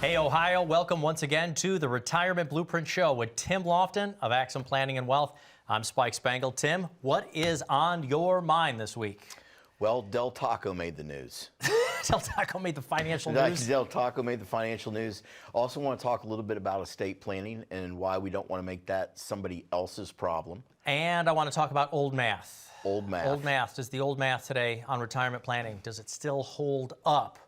Hey, Ohio, welcome once again to the Retirement Blueprint Show with Tim Lofton of Axum Planning and Wealth. I'm Spike Spangle. Tim, what is on your mind this week? Well, Del Taco made the news. Del Taco made the financial news? Del Taco made the financial news. Also want to talk a little bit about estate planning and why we don't want to make that somebody else's problem. And I want to talk about old math. Old math. Old math. Does the old math today on retirement planning, does it still hold up?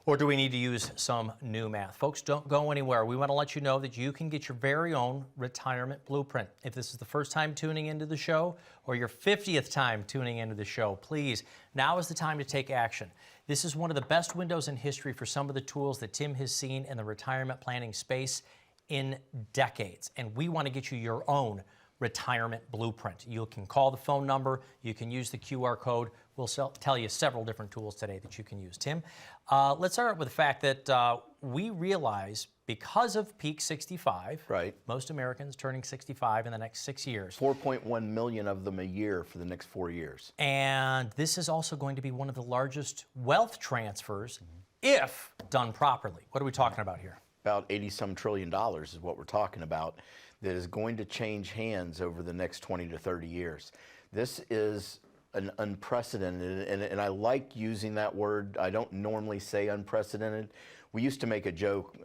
Or do we need to use some new math? Folks, don't go anywhere. We want to let you know that you can get your very own retirement blueprint. If this is the first time tuning into the show or your 50th time tuning into the show, please, now is the time to take action. This is one of the best windows in history for some of the tools that Tim has seen in the retirement planning space in decades. And we want to get you your own retirement blueprint. You can call the phone number. You can use the QR code. We'll tell you several different tools today that you can use. Tim, let's start with the fact that we realize because of Peak 65, right, most Americans turning 65 in the next 6 years. 4.1 million of them a year for the next 4 years. And this is also going to be one of the largest wealth transfers if done properly. What are we talking about here? About 80-some trillion dollars is what we're talking about that is going to change hands over the next 20 to 30 years. This is an unprecedented, and I like using that word. I don't normally say unprecedented. We used to make a joke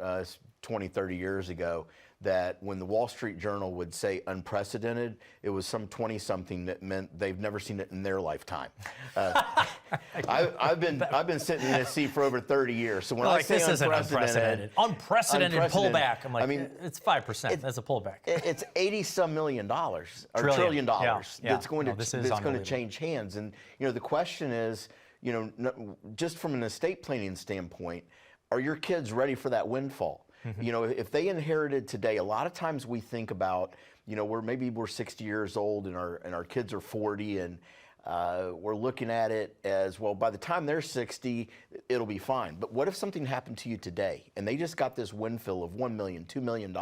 20, 30 years ago that when the Wall Street Journal would say unprecedented, it was some 20-something that meant they've never seen it in their lifetime. I've been sitting in this seat for over 30 years, so when I say this unprecedented, unprecedented pullback, I'm like, I mean, it's 5%. That's a pullback. It's 80-some million dollars, or trillion dollars, that's going to change hands. And the question is, just from an estate planning standpoint, are your kids ready for that windfall? If they inherited today, a lot of times we think about, maybe we're 60 years old and our kids are 40, and we're looking at it as, well, by the time they're 60, it'll be fine. But what if something happened to you today and they just got this windfall of $1 million, $2 million?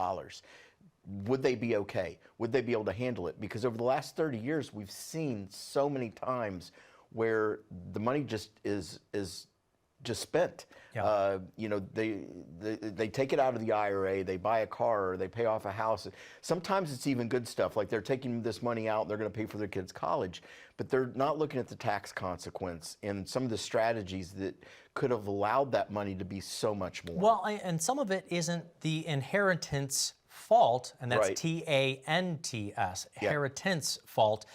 Would they be okay? Would they be able to handle it? Because over the last 30 years, we've seen so many times where the money just is just spent. Yeah. They take it out of the IRA, they buy a car, or they pay off a house. Sometimes it's even good stuff, like they're taking this money out, they're going to pay for their kids' college, but they're not looking at the tax consequence and some of the strategies that could have allowed that money to be so much more. Well, and some of it isn't the inheritance fault, and that's right. TANTS, Yeah. inheritance fault.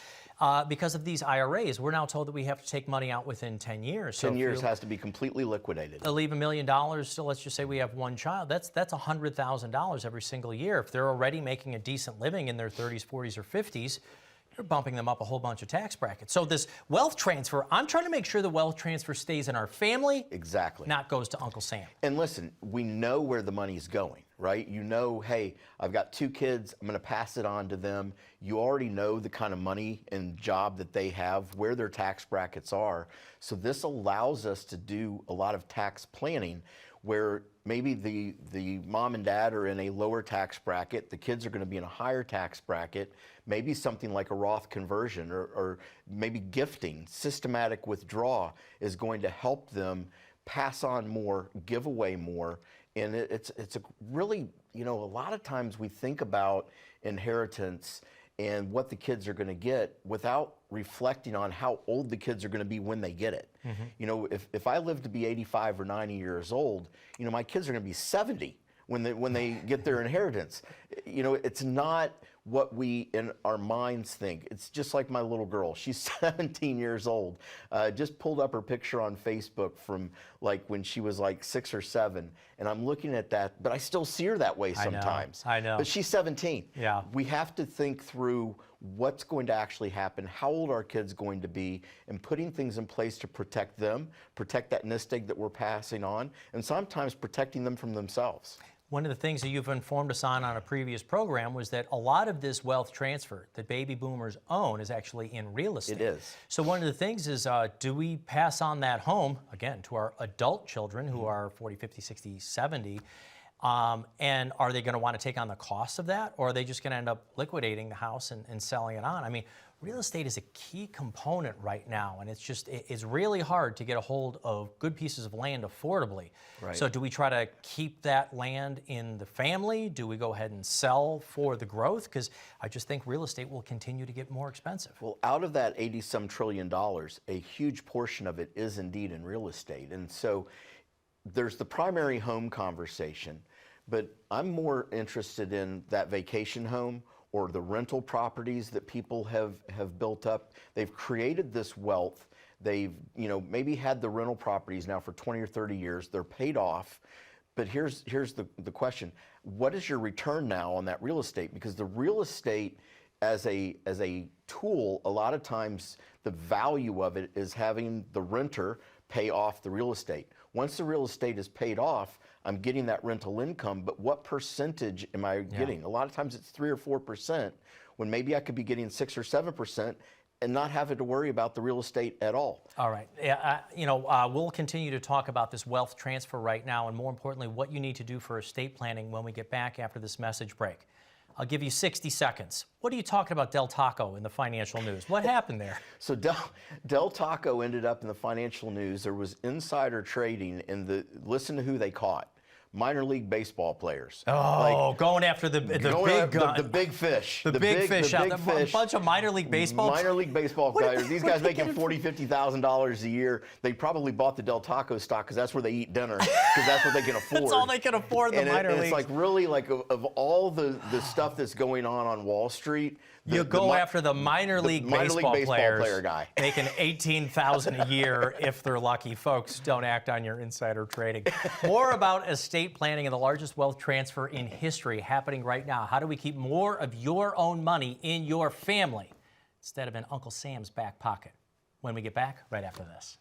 Because of these IRAs, we're now told that we have to take money out within 10 years. 10 years has to be completely liquidated. They'll leave $1 million, so let's just say we have one child. That's $100,000 every single year. If they're already making a decent living in their 30s, 40s, or 50s, you're bumping them up a whole bunch of tax brackets. So this wealth transfer, I'm trying to make sure the wealth transfer stays in our family. Exactly. Not goes to Uncle Sam. And listen, we know where the money's going, right? Hey, I've got 2 kids, I'm going to pass it on to them. You already know the kind of money and job that they have, where their tax brackets are. So this allows us to do a lot of tax planning where maybe the mom and dad are in a lower tax bracket, the kids are going to be in a higher tax bracket, maybe something like a Roth conversion or maybe gifting, systematic withdrawal is going to help them pass on more, give away more. And it's a really, a lot of times we think about inheritance and what the kids are going to get without reflecting on how old the kids are going to be when they get it. If I live to be 85 or 90 years old, my kids are going to be 70 when they get their inheritance. It's not what we in our minds think. It's just like my little girl. She's 17 years old. Just pulled up her picture on Facebook from like when she was like 6 or 7, and I'm looking at that, but I still see her that way sometimes. I know. But she's 17. Yeah. We have to think through what's going to actually happen, how old our kids going to be, and putting things in place to protect them, protect that nest egg that we're passing on, and sometimes protecting them from themselves. One of the things that you've informed us on a previous program was that a lot of this wealth transfer that baby boomers own is actually in real estate. It is. So one of the things is, do we pass on that home, again, to our adult children who are 40, 50, 60, 70, And are they going to want to take on the cost of that, or are they just going to end up liquidating the house and selling it on? I mean, real estate is a key component right now, and it's really hard to get a hold of good pieces of land affordably. Right. So do we try to keep that land in the family? Do we go ahead and sell for the growth? Because I just think real estate will continue to get more expensive. Well, out of that 80-some trillion, a huge portion of it is indeed in real estate. And so there's the primary home conversation, but I'm more interested in that vacation home or the rental properties that people have built up. They've created this wealth. They've, maybe had the rental properties now for 20 or 30 years. They're paid off. But here's the question. What is your return now on that real estate? Because the real estate as a tool, a lot of times the value of it is having the renter pay off the real estate. Once the real estate is paid off, I'm getting that rental income, but what percentage am I getting? A lot of times it's 3 or 4%, when maybe I could be getting 6 or 7% and not having to worry about the real estate at all. All right. Yeah, we'll continue to talk about this wealth transfer right now, and more importantly, what you need to do for estate planning when we get back after this message break. I'll give you 60 seconds. What are you talking about Del Taco in the financial news? What happened there? So Del Taco ended up in the financial news. There was insider trading listen to who they caught. Minor league baseball players. Oh, going after the big gun. The big fish. The big fish. A bunch of minor league baseball. Minor league baseball players. These guys making $40,000, $50,000 a year. They probably bought the Del Taco stock because that's where they eat dinner, because that's what they can afford. That's all they can afford, the minor leagues. It's like really like of all the stuff that's going on Wall Street. You go after the minor league baseball player guy. Making $18,000 a year if they're lucky. Folks, don't act on your insider trading. More about estate planning and the largest wealth transfer in history happening right now. How do we keep more of your own money in your family instead of in Uncle Sam's back pocket? When we get back, right after this.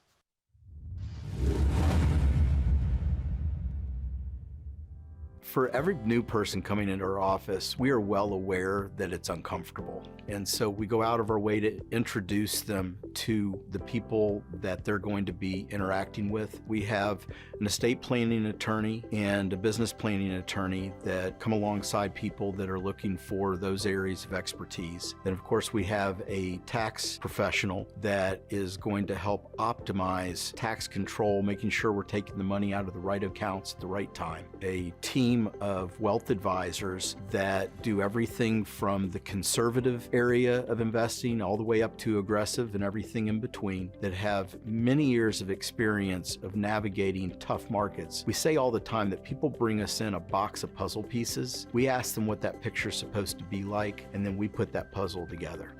For every new person coming into our office, we are well aware that it's uncomfortable. And so we go out of our way to introduce them to the people that they're going to be interacting with. We have an estate planning attorney and a business planning attorney that come alongside people that are looking for those areas of expertise. Then of course we have a tax professional that is going to help optimize tax control, making sure we're taking the money out of the right accounts at the right time. A team of wealth advisors that do everything from the conservative area of investing all the way up to aggressive and everything in between, that have many years of experience of navigating tough markets. We say all the time that people bring us in a box of puzzle pieces. We ask them what that picture's supposed to be like, and then we put that puzzle together.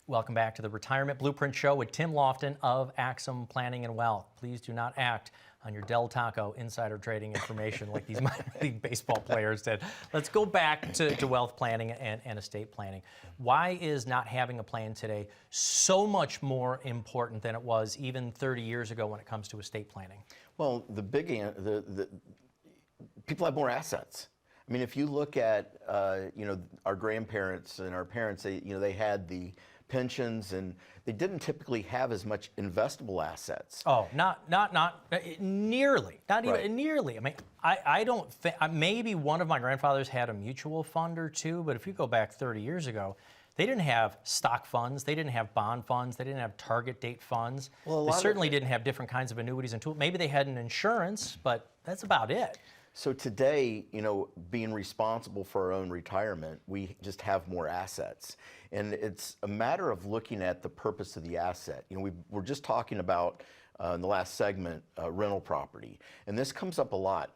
Welcome back to the Retirement Blueprint Show with Tim Lofton of Axum Planning and Wealth. Please do not act on your Del Taco insider trading information like these minor league baseball players did. Let's go back to wealth planning and estate planning. Why is not having a plan today so much more important than it was even 30 years ago when it comes to estate planning? Well, people have more assets. I mean, if you look at our grandparents and our parents, they had the pensions, and they didn't typically have as much investable assets. Oh, not nearly, not even Right. nearly. I mean, I don't think, maybe one of my grandfathers had a mutual fund or two, but if you go back 30 years ago, they didn't have stock funds, they didn't have bond funds, they didn't have target date funds. Well, they certainly didn't have different kinds of annuities and tools. Maybe they had an insurance, but that's about it. So today, being responsible for our own retirement, we just have more assets. And it's a matter of looking at the purpose of the asset. We're just talking about, in the last segment, rental property. And this comes up a lot.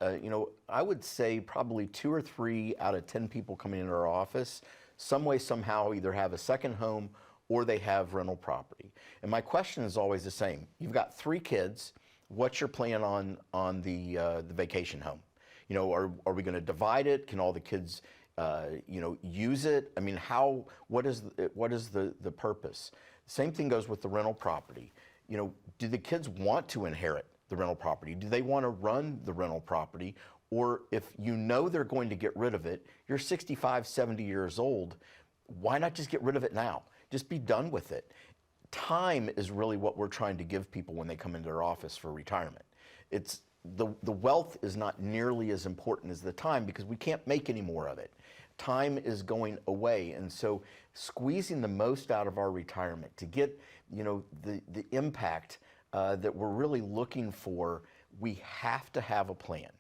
I would say probably 2 or 3 out of 10 people coming into our office, some way, somehow, either have a second home or they have rental property. And my question is always the same. You've got 3 kids. What's your plan on the vacation home? Are we going to divide it? Can all the kids, use it? I mean, what is the purpose? Same thing goes with the rental property. Do the kids want to inherit the rental property? Do they want to run the rental property? Or if they're going to get rid of it, you're 65, 70 years old, why not just get rid of it now? Just be done with it. time is really what we're trying to give people when they come into our office for retirement. It's the wealth is not nearly as important as the time because we can't make any more of it. Time is going away, and so squeezing the most out of our retirement to get, you know, the impact that we're really looking for, we have to have a plan.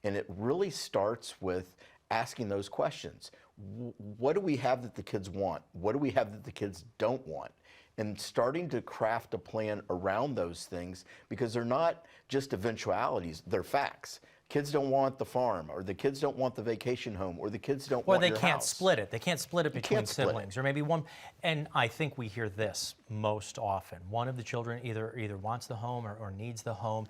And it really starts with asking those questions. What do we have that the kids want? What do we have that the kids don't want? And starting to craft a plan around those things, because they're not just eventualities, they're facts. Kids don't want the farm, or the kids don't want the vacation home, or the kids don't want your house. Or they can't split it. They can't split it between can't split it. siblings, or maybe one. And I think we hear this most often. One of the children either wants the home or needs the home.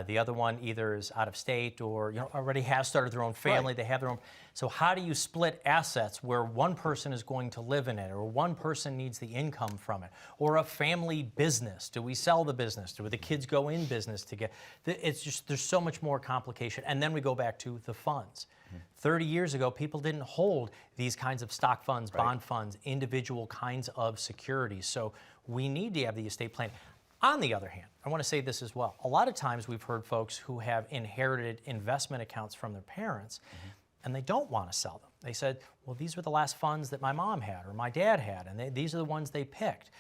The other one either is out of state or already has started their own family. Right. They have their own. So how do you split assets where one person is going to live in it, or one person needs the income from it, or a family business? Do we sell the business? Do the kids go in business together? It's just there's so much more complication. And then we go back to the funds. 30 years ago, people didn't hold these kinds of stock funds, bond funds, individual kinds of securities. So we need to have the estate plan. On the other hand, I want to say this as well. A lot of times we've heard folks who have inherited investment accounts from their parents, and they don't want to sell them. They said, well, these were the last funds that my mom had or my dad had, and these are the ones they picked.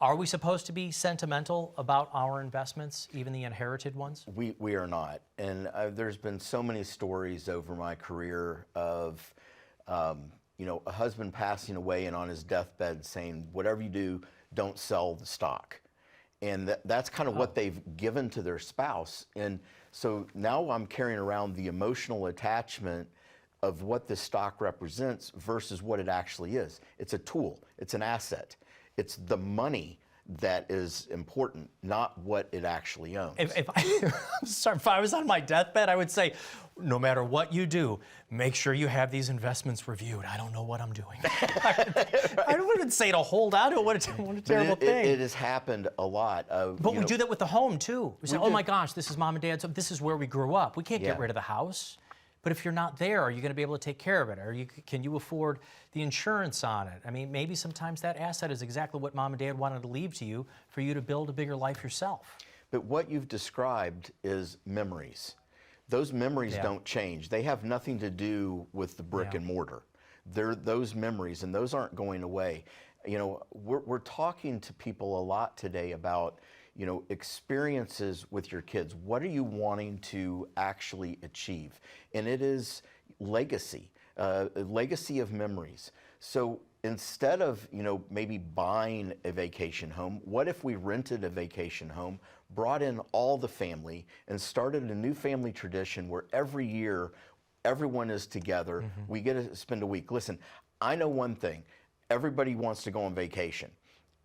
Are we supposed to be sentimental about our investments, even the inherited ones? We are not. And there's been so many stories over my career of, a husband passing away and on his deathbed saying, whatever you do, don't sell the stock. And that's kind of what they've given to their spouse. And so now I'm carrying around the emotional attachment of what this stock represents versus what it actually is. It's a tool. It's an asset. It's the money that is important, not what it actually owns. If I was on my deathbed, I would say, no matter what you do, make sure you have these investments reviewed. I don't know what I'm doing. I don't even say to hold on to it. What a terrible thing. It has happened a lot. But we do that with the home, too. We say, oh my gosh, this is mom and dad's. This is where we grew up. We can't get rid of the house. But if you're not there, are you going to be able to take care of it? Can you afford the insurance on it? I mean, maybe sometimes that asset is exactly what mom and dad wanted to leave to you for you to build a bigger life yourself. But what you've described is memories. Those memories don't change. They have nothing to do with the brick and mortar. They're those memories, and those aren't going away. We're talking to people a lot today about experiences with your kids. What are you wanting to actually achieve? And it is legacy, a legacy of memories. So instead of, maybe buying a vacation home, what if we rented a vacation home, brought in all the family, and started a new family tradition where every year everyone is together, we get to spend a week. Listen, I know one thing, everybody wants to go on vacation.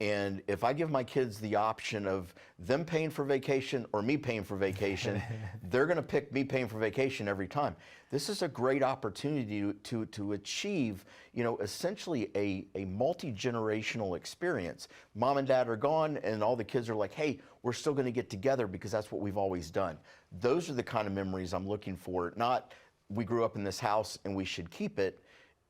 And if I give my kids the option of them paying for vacation or me paying for vacation, they're going to pick me paying for vacation every time. This is a great opportunity to achieve, essentially a multi-generational experience. Mom and dad are gone, and all the kids are like, hey, we're still going to get together because that's what we've always done. Those are the kind of memories I'm looking for, not we grew up in this house and we should keep it,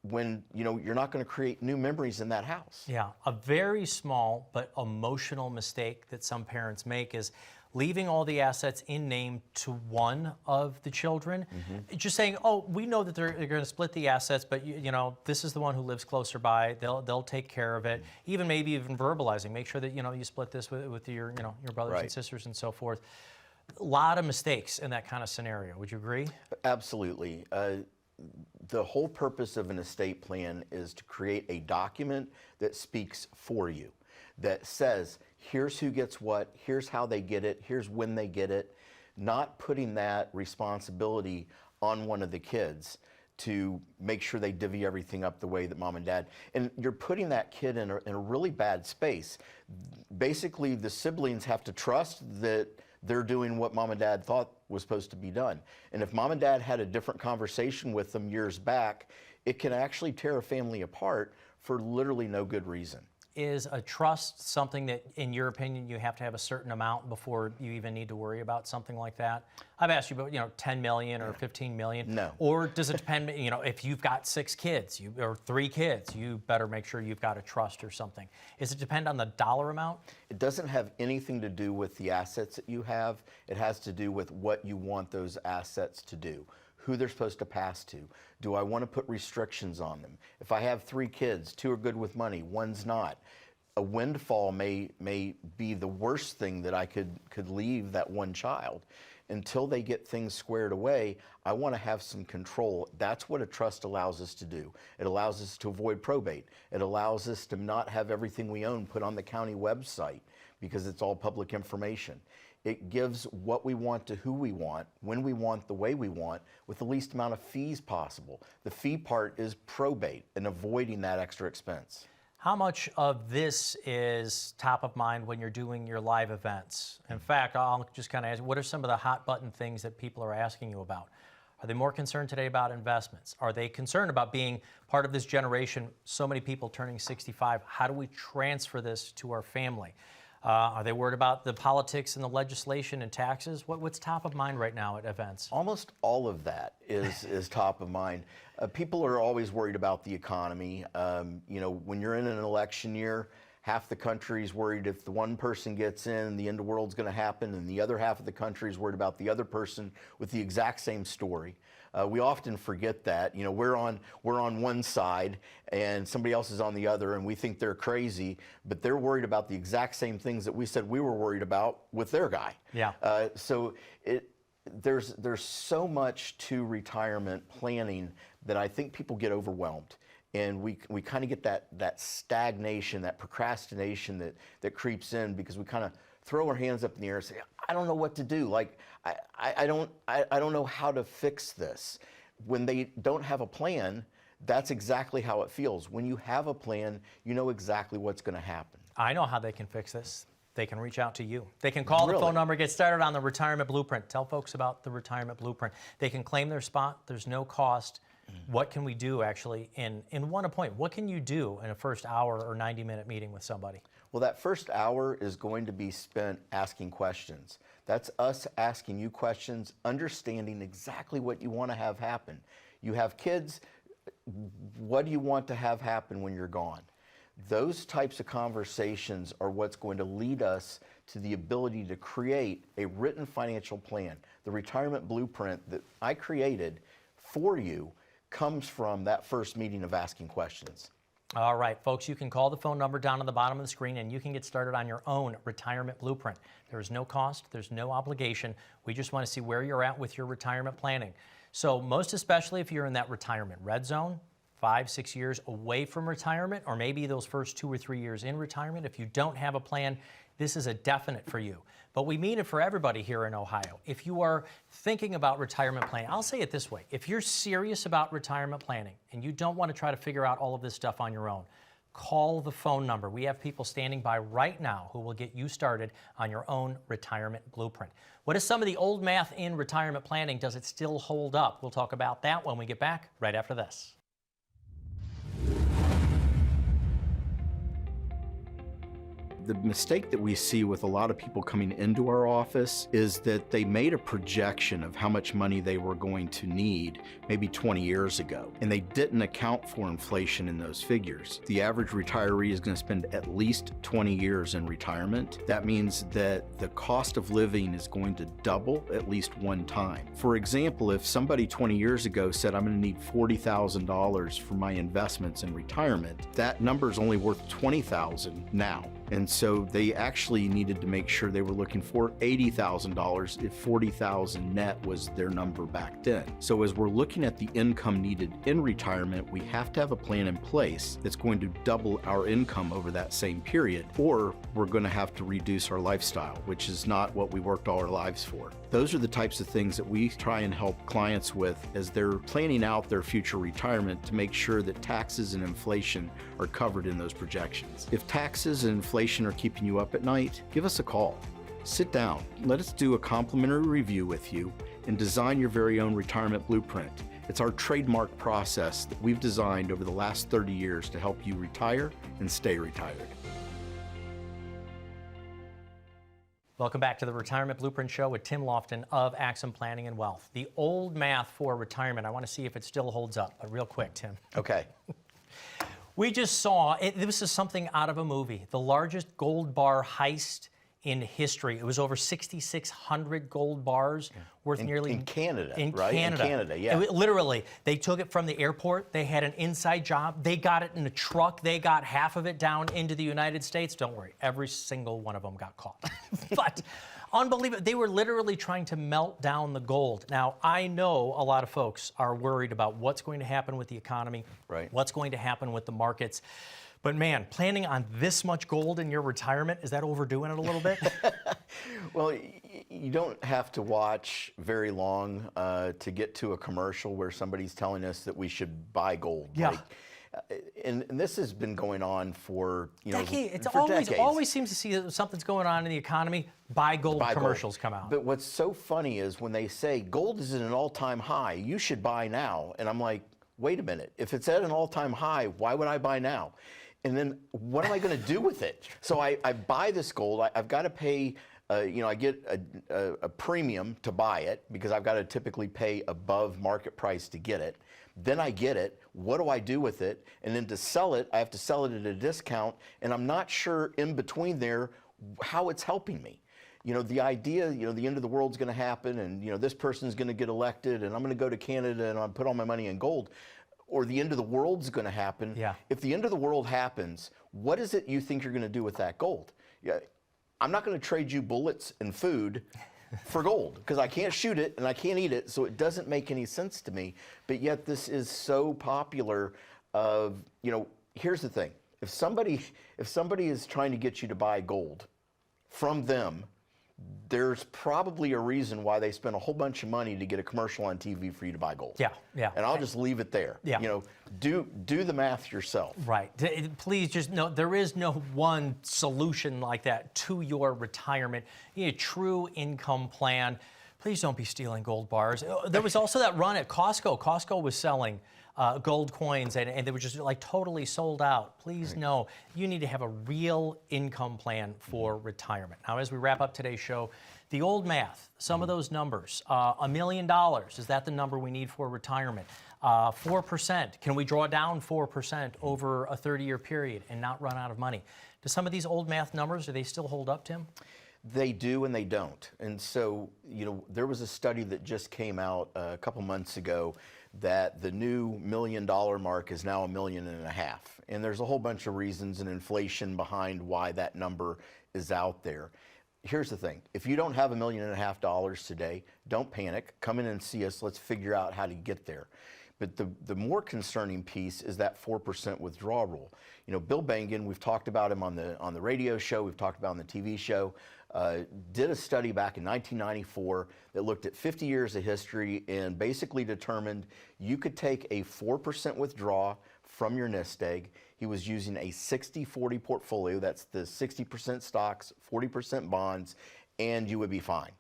when you're not going to create new memories in that house. Yeah, a very small but emotional mistake that some parents make is leaving all the assets in name to one of the children. Just saying, oh, we know that they're going to split the assets, but this is the one who lives closer by. They'll take care of it. Maybe even verbalizing, make sure that you split this with your your brothers and sisters and so forth. A lot of mistakes in that kind of scenario. Would you agree? Absolutely. The whole purpose of an estate plan is to create a document that speaks for you, that says, here's who gets what, here's how they get it, here's when they get it, not putting that responsibility on one of the kids to make sure they divvy everything up the way that mom and dad. And you're putting that kid in a really bad space. Basically, the siblings have to trust that they're doing what mom and dad thought was supposed to be done. And if mom and dad had a different conversation with them years back, it can actually tear a family apart for literally no good reason. Is a trust something that, in your opinion, you have to have a certain amount before you even need to worry about something like that? I've asked you about, 10 million or 15 million. No. Or does it depend, if you've got 6 kids or 3 kids, you better make sure you've got a trust or something. Does it depend on the dollar amount? It doesn't have anything to do with the assets that you have. It has to do with what you want those assets to do, who they're supposed to pass to. Do I want to put restrictions on them? If I have 3 kids, 2 are good with money, 1's not. A windfall may be the worst thing that I could leave that one child. Until they get things squared away, I want to have some control. That's what a trust allows us to do. It allows us to avoid probate. It allows us to not have everything we own put on the county website because it's all public information. It gives what we want to who we want, when we want, the way we want, with the least amount of fees possible. The fee part is probate and avoiding that extra expense. How much of this is top of mind when you're doing your live events? In fact, I'll just kind of ask, what are some of the hot button things that people are asking you about? Are they more concerned today about investments? Are they concerned about being part of this generation, so many people turning 65? How do we transfer this to our family? Are they worried about the politics and the legislation and taxes? What's top of mind right now at events? Almost all of that is top of mind. People are always worried about the economy. When you're in an election year, half the country's worried if the one person gets in, the end of the world's going to happen, and the other half of the country is worried about the other person with the exact same story. We often forget that. We're on one side and somebody else is on the other, and we think they're crazy, but they're worried about the exact same things that we said we were worried about with their guy. Yeah. There's so much to retirement planning that I think people get overwhelmed. And we kind of get that stagnation, that procrastination that creeps in because we kind of throw our hands up in the air and say, I don't know what to do. Like, I don't know how to fix this. When they don't have a plan, that's exactly how it feels. When you have a plan, you know exactly what's going to happen. I know how they can fix this. They can reach out to you. They can call the Really? phone number, get started on the Retirement Blueprint. Tell folks about the Retirement Blueprint. They can claim their spot. There's no cost. What can we do actually in one appointment? What can you do in a first hour or 90-minute meeting with somebody? Well, that first hour is going to be spent asking questions. That's us asking you questions, understanding exactly what you want to have happen. You have kids, what do you want to have happen when you're gone? Those types of conversations are what's going to lead us to the ability to create a written financial plan. The Retirement Blueprint that I created for you comes from that first meeting of asking questions. All right, folks, you can call the phone number down on the bottom of the screen and you can get started on your own Retirement Blueprint. There is no cost, there's no obligation. We just want to see where you're at with your retirement planning. So most especially if you're in that retirement red zone, 5-6 years away from retirement, or maybe those first 2 or 3 years in retirement, if you don't have a plan, this is a definite for you. But we mean it for everybody here in Ohio. If you are thinking about retirement planning, I'll say it this way. If you're serious about retirement planning and you don't want to try to figure out all of this stuff on your own, call the phone number. We have people standing by right now who will get you started on your own Retirement Blueprint. What is some of the old math in retirement planning? Does it still hold up? We'll talk about that when we get back right after this. The mistake that we see with a lot of people coming into our office is that they made a projection of how much money they were going to need maybe 20 years ago, and they didn't account for inflation in those figures. The average retiree is going to spend at least 20 years in retirement. That means that the cost of living is going to double at least one time. For example, if somebody 20 years ago said, I'm going to need $40,000 for my investments in retirement, that number is only worth $20,000 now. And so they actually needed to make sure they were looking for $80,000 if $40,000 net was their number back then. So as we're looking at the income needed in retirement, we have to have a plan in place that's going to double our income over that same period, or we're going to have to reduce our lifestyle, which is not what we worked all our lives for. Those are the types of things that we try and help clients with as they're planning out their future retirement to make sure that taxes and inflation are covered in those projections. If taxes and inflation are keeping you up at night, give us a call. Sit down, let us do a complimentary review with you and design your very own retirement blueprint. It's our trademark process that we've designed over the last 30 years to help you retire and stay retired. Welcome back to the Retirement Blueprint Show with Tim Lofton of Axum Planning and Wealth. The old math for retirement, I want to see if it still holds up, but real quick, Tim. Okay. We just saw, this is something out of a movie, the largest gold bar heist in history. It was over 6,600 gold bars worth nearly... In Canada, in right? Canada. In Canada, yeah. Literally, they took it from the airport. They had an inside job. They got it in a truck. They got half of it down into the United States. Don't worry, every single one of them got caught. But unbelievable. They were literally trying to melt down the gold. Now, I know a lot of folks are worried about what's going to happen with the economy, right, what's going to happen with the markets. But man, planning on this much gold in your retirement, is that overdoing it a little bit? Well, you don't have to watch very long to get to a commercial where somebody's telling us that we should buy gold. Yeah. Like, and this has been going on for, It's for decades. always seems to see that something's going on in the economy, buy gold commercials come out. But what's so funny is when they say gold is at an all-time high, you should buy now. And I'm like, wait a minute, if it's at an all-time high, why would I buy now? And then what am I going to do with it? So I buy this gold. I've got to pay, I get a premium to buy it because I've got to typically pay above market price to get it. Then I get it. What do I do with it? And then to sell it, I have to sell it at a discount. And I'm not sure in between there how it's helping me. The idea, the end of the world's going to happen and, this person's going to get elected and I'm going to go to Canada and I'll put all my money in gold. Or the end of the world's going to happen. Yeah. If the end of the world happens, what is it you think you're going to do with that gold? Yeah, I'm not going to trade you bullets and food for gold because I can't shoot it and I can't eat it, so it doesn't make any sense to me. But yet this is so popular. Here's the thing: if somebody is trying to get you to buy gold from them, there's probably a reason why they spent a whole bunch of money to get a commercial on TV for you to buy gold. Yeah, yeah. And I'll just leave it there. Yeah. Do the math yourself. Right. Please just know there is no one solution like that to your retirement. You need a true income plan. Please don't be stealing gold bars. There was also that run at Costco. Costco was selling gold coins and they were just like totally sold out. Please know you need to have a real income plan for retirement. Now, as we wrap up today's show, the old math, some of those numbers, $1 million, is that the number we need for retirement? 4%, can we draw down 4% over a 30-year period and not run out of money? Do some of these old math numbers, do they still hold up, Tim? They do and they don't. And so, there was a study that just came out a couple months ago that the new $1 million mark is now $1.5 million. And there's a whole bunch of reasons and inflation behind why that number is out there. Here's the thing. If you don't have $1.5 million today, don't panic. Come in and see us. Let's figure out how to get there. But the more concerning piece is that 4% withdrawal rule. Bill Bengen, we've talked about him on the radio show, we've talked about on the TV show, did a study back in 1994 that looked at 50 years of history and basically determined you could take a 4% withdrawal from your nest egg. He was using a 60-40 portfolio, that's the 60% stocks, 40% bonds, and you would be fine.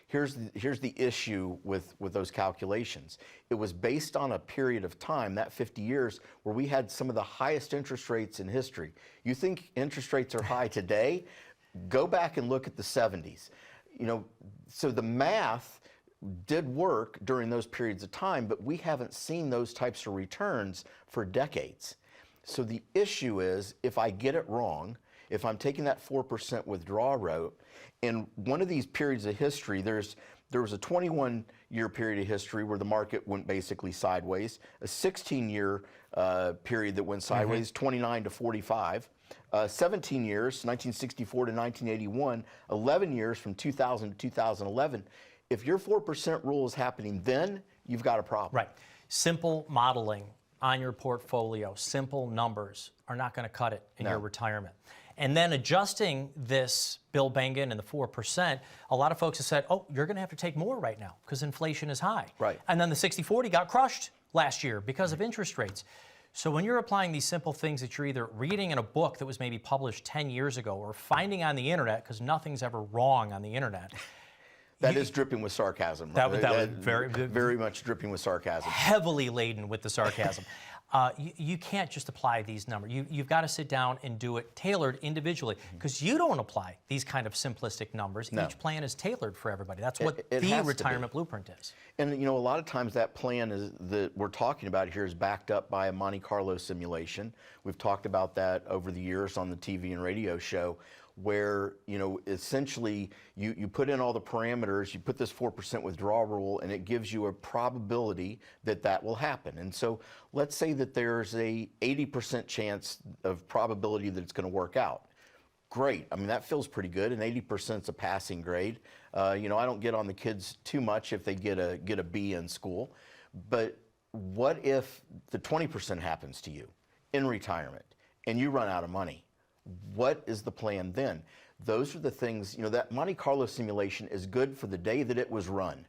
Here's the issue with those calculations. It was based on a period of time, that 50 years, where we had some of the highest interest rates in history. You think interest rates are high today? Go back and look at the 70s. So the math did work during those periods of time, but we haven't seen those types of returns for decades. So the issue is, if I get it wrong, if I'm taking that 4% withdrawal route, in one of these periods of history, there was a 21-year period of history where the market went basically sideways, a 16-year period that went sideways, 29 to 45, 17 years, 1964 to 1981, 11 years from 2000 to 2011. If your 4% rule is happening then, you've got a problem. Right. Simple modeling on your portfolio, simple numbers are not going to cut it in your retirement. And then adjusting this Bill Bengen and the 4%, a lot of folks have said, oh, you're going to have to take more right now because inflation is high. Right. And then the 60-40 got crushed last year because of interest rates. So when you're applying these simple things that you're either reading in a book that was maybe published 10 years ago or finding on the internet, because nothing's ever wrong on the internet. That is dripping with sarcasm. That was very much dripping with sarcasm. Heavily laden with the sarcasm. You can't just apply these numbers. You've got to sit down and do it tailored individually, because you don't apply these kind of simplistic numbers. No. Each plan is tailored for everybody. That's what It the has to be. retirement blueprint is. And a lot of times that plan is that we're talking about here is backed up by a Monte Carlo simulation. We've talked about that over the years on the TV and radio show, where essentially you put in all the parameters, you put this 4% withdrawal rule, and it gives you a probability that that will happen. And so let's say that there's a 80% chance of probability that it's going to work out. Great. I mean, that feels pretty good, and 80% is a passing grade. I don't get on the kids too much if they get a B in school, but what if the 20% happens to you in retirement and you run out of money? What is the plan then? Those are the things, that Monte Carlo simulation is good for the day that it was run.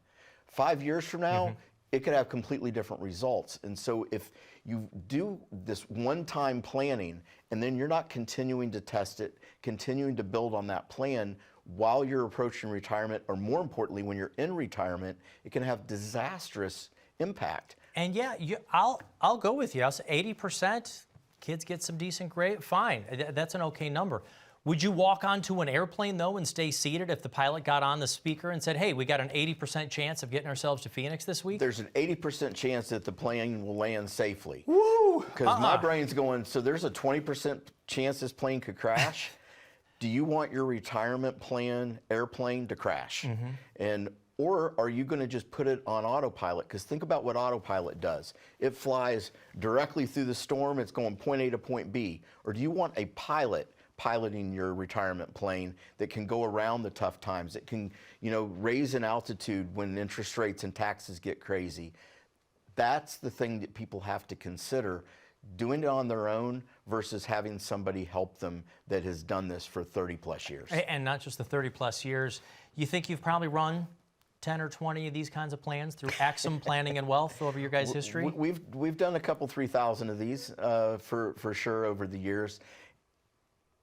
5 years from now, it could have completely different results. And so if you do this one-time planning and then you're not continuing to test it, continuing to build on that plan while you're approaching retirement, or more importantly, when you're in retirement, it can have disastrous impact. And yeah, I'll go with you. I'll say 80%. Kids get some decent grade, fine. That's an okay number. Would you walk onto an airplane, though, and stay seated if the pilot got on the speaker and said, hey, we got an 80% chance of getting ourselves to Phoenix this week? There's an 80% chance that the plane will land safely. Woo! Because my brain's going, so there's a 20% chance this plane could crash? Do you want your retirement plan airplane to crash? Or are you going to just put it on autopilot? Because think about what autopilot does. It flies directly through the storm. It's going point A to point B. Or do you want a pilot piloting your retirement plane that can go around the tough times, that can, raise in altitude when interest rates and taxes get crazy? That's the thing that people have to consider, doing it on their own versus having somebody help them that has done this for 30 plus years. And not just the 30 plus years. You think you've probably run 10 or 20 of these kinds of plans through Axum Planning and Wealth over your guys' history? We've done a couple 3,000 of these for sure over the years.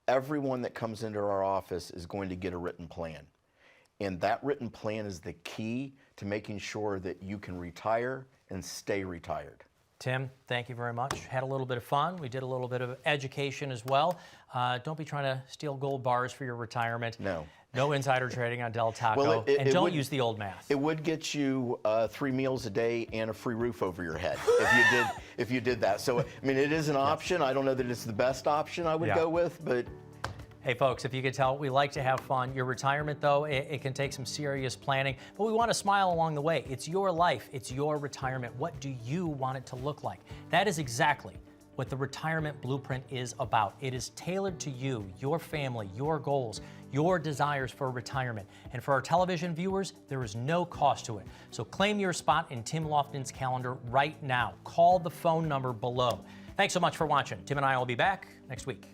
Everyone that comes into our office is going to get a written plan. And that written plan is the key to making sure that you can retire and stay retired. Tim, thank you very much. Had a little bit of fun. We did a little bit of education as well. Don't be trying to steal gold bars for your retirement. No. No insider trading on Del Taco. Well, and don't use the old math. It would get you 3 meals a day and a free roof over your head if you did that. So, I mean, it is an option. I don't know that it's the best option I would go with, but... Hey folks, if you could tell, we like to have fun. Your retirement, though, it can take some serious planning, but we want to smile along the way. It's your life. It's your retirement. What do you want it to look like? That is exactly what the Retirement Blueprint is about. It is tailored to you, your family, your goals, your desires for retirement. And for our television viewers, there is no cost to it. So claim your spot in Tim Lofton's calendar right now. Call the phone number below. Thanks so much for watching. Tim and I will be back next week.